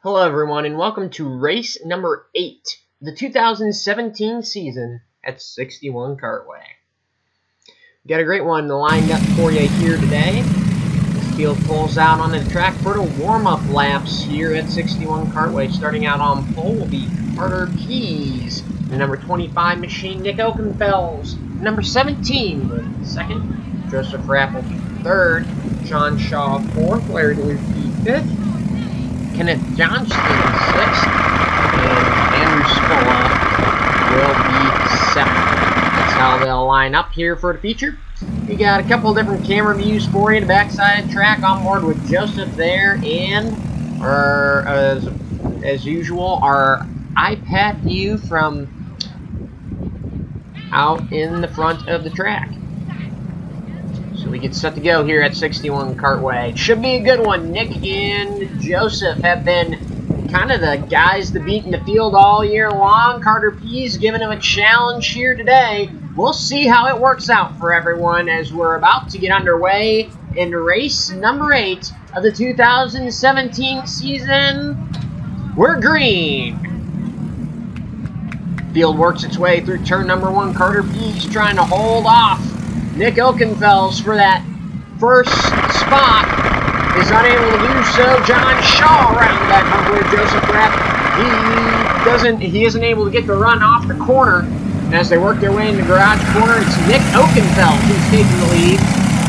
Hello everyone and welcome to race number 8, the 2017 season at 61 Kartway. Got a great one lined up for you here today. This field pulls out on the track for the warm-up laps here at 61 Kartway. Starting out on pole will be Rcae, the number 25 machine, Nick Oakenfels, number 17 with second, Joseph Rapp will be third, John Shaw fourth, Larry DeLucy fifth, Kenneth Johnston 6th, and Andrew Scola will be 7th. That's how they'll line up here for the feature. We got a couple different camera views for you. The backside of the track on board with Joseph there, and as usual, our iPad view from out in the front of the track. So we get set to go here at 61 Kartway. Should be a good one. Nick and Joseph have been kind of the guys to beat in the field all year long. Carter P's giving him a challenge here today. We'll see how it works out for everyone as we're about to get underway in race number 8 of the 2017 season. We're green. Field works its way through turn number 1. Carter P's trying to hold off Nick Oakenfels for that first spot, is unable to do so. John Shaw around that bumper with Joseph Rapp. He isn't able to get the run off the corner. And as they work their way in the garage corner, it's Nick Oakenfels who's taking the lead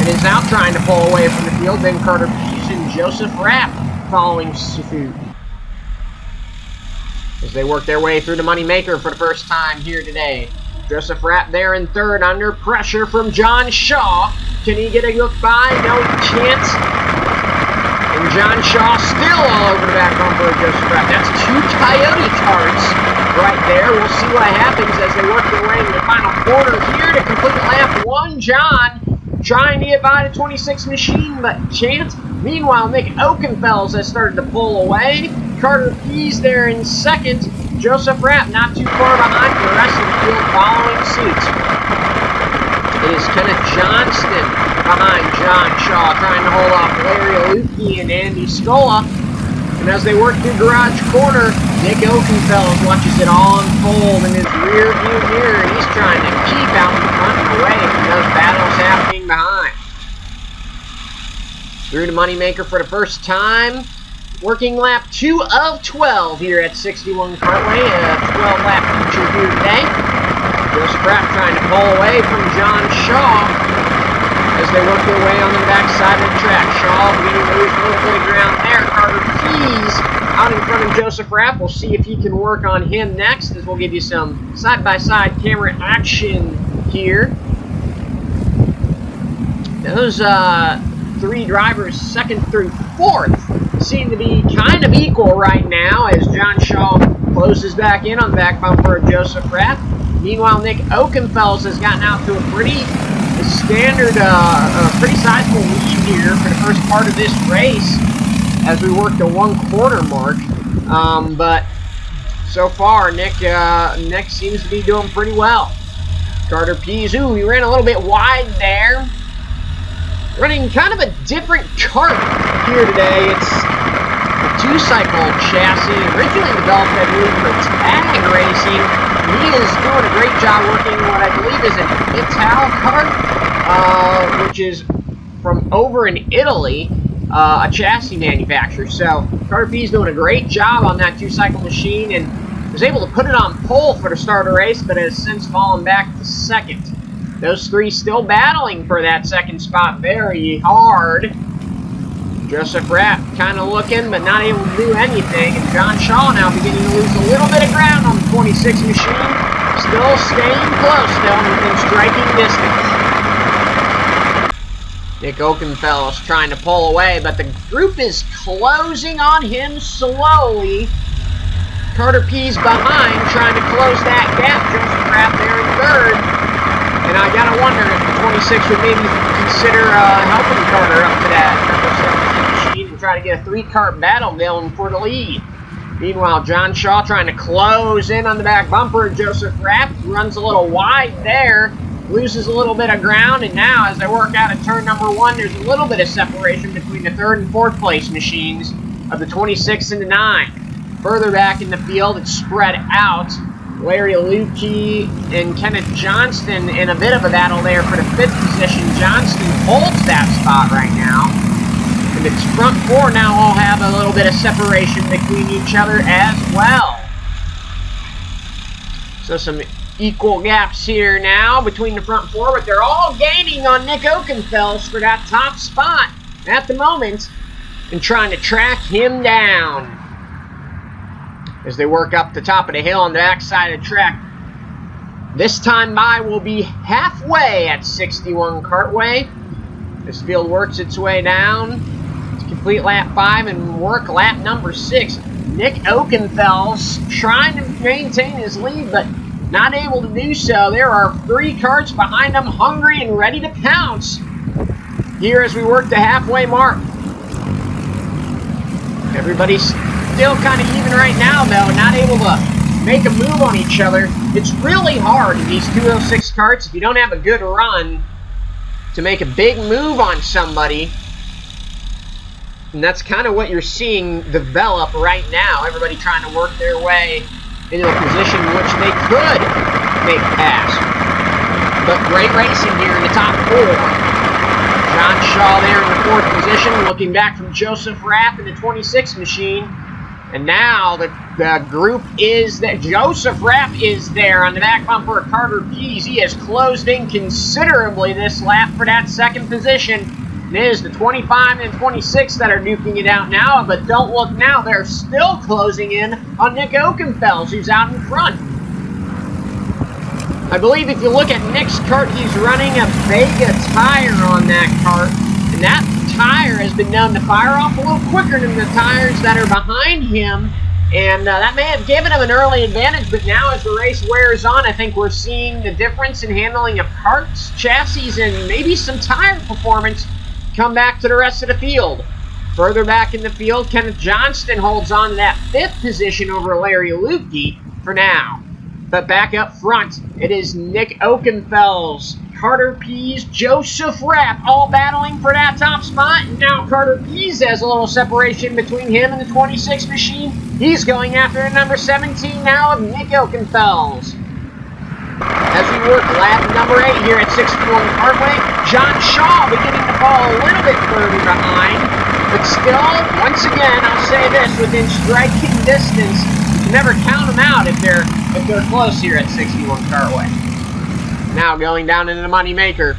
and is out trying to pull away from the field. Then Carter Pease and Joseph Rapp following suit as they work their way through the moneymaker for the first time here today. Joseph Rapp there in third, under pressure from John Shaw. Can he get a look by? No, he can't. And John Shaw still all over the back bumper of Joseph Rapp. That's 2 Coyote carts right there. We'll see what happens as they work their way into the final quarter here to complete lap 1. John trying to get by the 26 machine, but can't. Meanwhile, Nick Oakenfels has started to pull away. Carter Pease there in second. Joseph Rapp not too far behind the rest of the field following suit. It is Kenneth Johnston behind John Shaw trying to hold off Larry DeLucy and Andy Scola. And as they work through garage corner, Nick Oakenfels watches it all unfold in his rear view mirror. He's trying to keep out in front and away from those battles happening behind. Through the moneymaker for the first time. Working lap 2 of 12 here at 61 Kartway, a 12-lap feature here today. Joseph Rapp trying to pull away from John Shaw as they work their way on the backside of the track. Shaw beginning to lose a little bit of ground there. Carter Pease out in front of Joseph Rapp. We'll see if he can work on him next as we'll give you some side-by-side camera action here. Those 3 drivers, 2nd through 4th, seem to be kind of equal right now as John Shaw closes back in on the back bumper of Joseph Rapp. Meanwhile, Nick Oakenfels has gotten out to a pretty sizable lead here for the first part of this race as we work the 1/4 mark. But so far, Nick seems to be doing pretty well. Carter Pease, he ran a little bit wide there. Running kind of a different kart here today. It's a 2-cycle chassis, originally developed, I believe, for tag racing. He is doing a great job working what I believe is an Ital kart, which is from over in Italy, a chassis manufacturer. So Carter P is doing a great job on that 2-cycle machine and was able to put it on pole for the start of the race, but has since fallen back to 2nd. Those 3 still battling for that 2nd spot very hard. Joseph Rapp kind of looking, but not able to do anything. And John Shaw now beginning to lose a little bit of ground on the 26 machine. Still staying close, though, within striking distance. Nick Oakenfels trying to pull away, but the group is closing on him slowly. Carter Pease behind, trying to close that gap. Joseph Rapp there in 3rd. And I gotta wonder if the 26 would maybe consider helping Carter up to that number 7 machine and try to get a 3-kart battle going for the lead. Meanwhile, John Shaw trying to close in on the back bumper. Joseph Rapp runs a little wide there, loses a little bit of ground, and now as they work out at turn number 1, there's a little bit of separation between the 3rd and 4th place machines of the 26 and the 9. Further back in the field, it's spread out. Larry Lukey and Kenneth Johnston in a bit of a battle there for the 5th position. Johnston holds that spot right now. And its front 4 now all have a little bit of separation between each other as well. So some equal gaps here now between the front 4, but they're all gaining on Nick Oakenfels for that top spot at the moment and trying to track him down as they work up the top of the hill on the backside of the track. This time by will be halfway at 61 Kartway. This field works its way down to complete lap 5 and work lap number 6. Nick Oakenfels trying to maintain his lead, but not able to do so. There are 3 karts behind him, hungry and ready to pounce here as we work the halfway mark. Everybody's still kind of even right now, though, not able to make a move on each other. It's really hard in these 206 karts, if you don't have a good run, to make a big move on somebody. And that's kind of what you're seeing develop right now. Everybody trying to work their way into a position in which they could make a pass. But great racing here in the top 4. John Shaw there in the 4th position, looking back from Joseph Rapp in the 26 machine. And now the group is that Joseph Rapp is there on the back bumper of Carter Pease. He has closed in considerably this lap for that 2nd position. It is the 25 and 26 that are duking it out now, but don't look now, they're still closing in on Nick Oakenfels, who's out in front. I believe if you look at Nick's kart, he's running a Vega tire on that kart, and that tire has been known to fire off a little quicker than the tires that are behind him, and that may have given him an early advantage, but now as the race wears on, I think we're seeing the difference in handling of karts, chassis, and maybe some tire performance come back to the rest of the field. Further back in the field, Kenneth Johnston holds on to that 5th position over Larry Lukey for now. But back up front, it is Nick Oakenfels, Carter Pease, Joseph Rapp, all battling for that top spot. And now Carter Pease has a little separation between him and the 26 machine. He's going after number 17 now of Nick Oakenfels. As we work lap number 8 here at 61 Kartway, John Shaw beginning to fall a little bit further behind, but still, once again, I'll say this, within striking distance. You can never count them out if they're close here at 61 Kartway. Now going down into the moneymaker,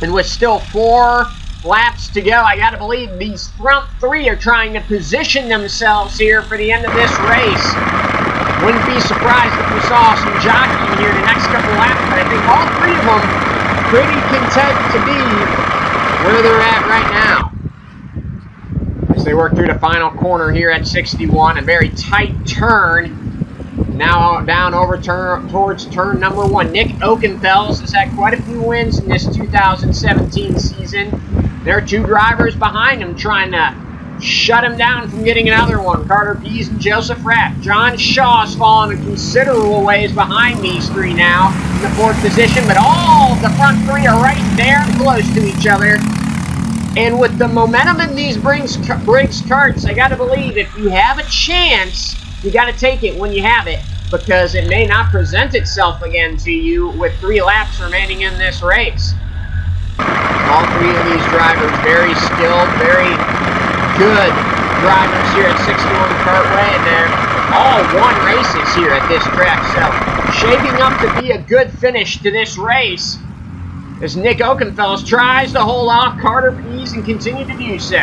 and with still 4 laps to go, I gotta believe these front 3 are trying to position themselves here for the end of this race. Wouldn't be surprised if we saw some jockeying here the next couple laps, but I think all 3 of them pretty content to be where they're at right now. As they work through the final corner here at 61, a very tight turn. Now down over towards turn number 1. Nick Oakenfels has had quite a few wins in this 2017 season. There are 2 drivers behind him trying to shut him down from getting another one. Carter Pease and Joseph Rapp. John Shaw's fallen a considerable ways behind these 3 now in the 4th position, but all of the front 3 are right there and close to each other. And with the momentum in these Briggs karts, I gotta believe if you have a chance, you gotta take it when you have it, because it may not present itself again to you with 3 laps remaining in this race. All 3 of these drivers very skilled, very good drivers here at 61 Kartway, and they're all won races here at this track, so shaping up to be a good finish to this race as Nick Oakenfels tries to hold off Carter Pease and continue to do so.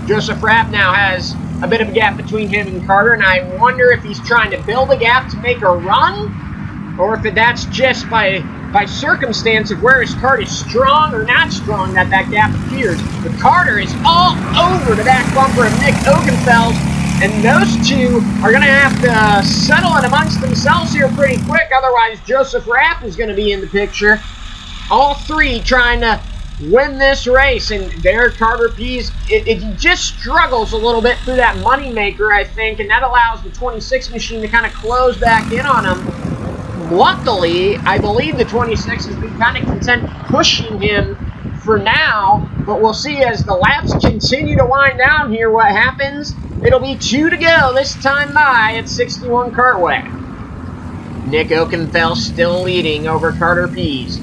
Joseph Rapp now has a bit of a gap between him and Carter, and I wonder if he's trying to build a gap to make a run, or if that's just by circumstance of where his kart is strong or not strong that gap appears. But Carter is all over the back bumper of Nick Oakenfels, and those 2 are going to have to settle it amongst themselves here pretty quick, otherwise Joseph Rapp is going to be in the picture. All 3 trying to win this race, and there Carter Pease, it just struggles a little bit through that moneymaker, I think, and that allows the 26 machine to kind of close back in on him. Luckily, I believe the 26 has been kind of content pushing him for now, but we'll see as the laps continue to wind down here what happens. It'll be 2 to go this time by at 61 Kartway. Nick Oakenfeld still leading over Carter Pease.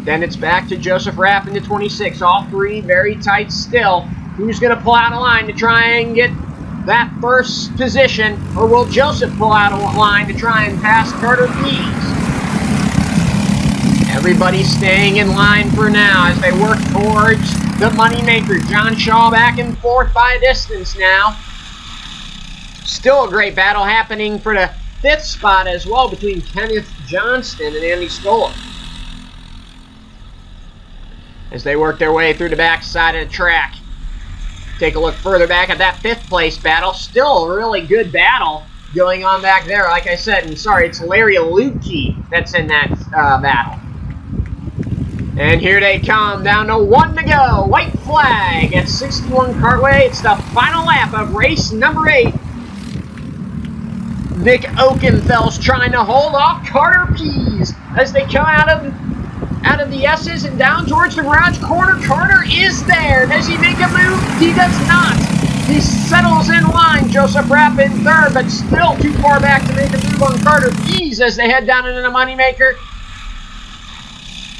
Then it's back to Joseph Rapp into 26. All three very tight still. Who's going to pull out a line to try and get that first position? Or will Joseph pull out a line to try and pass Carter Pease? Everybody's staying in line for now as they work towards the moneymaker. John Shaw back and forth by a distance now. Still a great battle happening for the 5th spot as well between Kenneth Johnston and Andy Stoller, as they work their way through the backside of the track. Take a look further back at that 5th place battle. Still a really good battle going on back there. Like I said, and sorry, it's Larry Lukey that's in that battle. And here they come, down to 1 to go. White flag at 61 Kartway. It's the final lap of race number 8. Nick Oakenfeld's trying to hold off Carter Pease as they come out of the S's and down towards the garage corner. Carter is there. Does he make a move? He does not. He settles in line. Joseph Rapp in 3rd, but still too far back to make a move on Carter Pease as they head down into the moneymaker.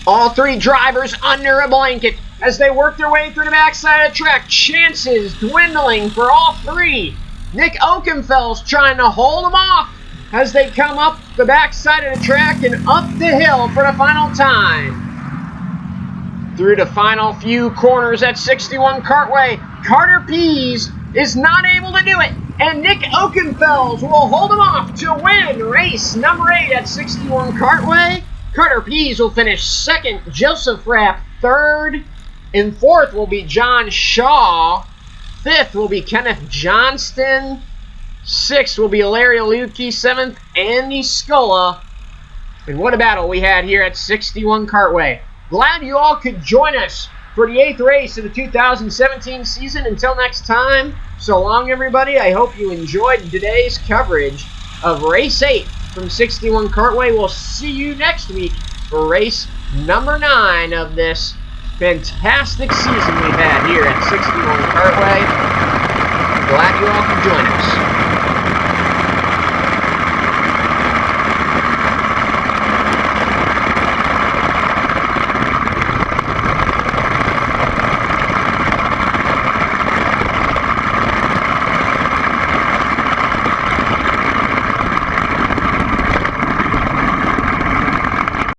All three drivers under a blanket as they work their way through the backside of the track. Chances dwindling for all three. Nick Oakenfeld's trying to hold them off as they come up the backside of the track and up the hill for the final time. Through the final few corners at 61 Kartway, Carter Pease is not able to do it, and Nick Oakenfeld will hold him off to win race number 8 at 61 Kartway. Carter Pease will finish 2nd, Joseph Rapp 3rd, and 4th will be John Shaw. 5th will be Kenneth Johnston. 6th will be Larry Lukey. 7th, Andy Scola. And what a battle we had here at 61 Kartway. Glad you all could join us for the 8th race of the 2017 season. Until next time, so long everybody. I hope you enjoyed today's coverage of race 8 from 61 Kartway. We'll see you next week for race number 9 of this fantastic season we've had here at 61 Kartway. Glad you all could join us.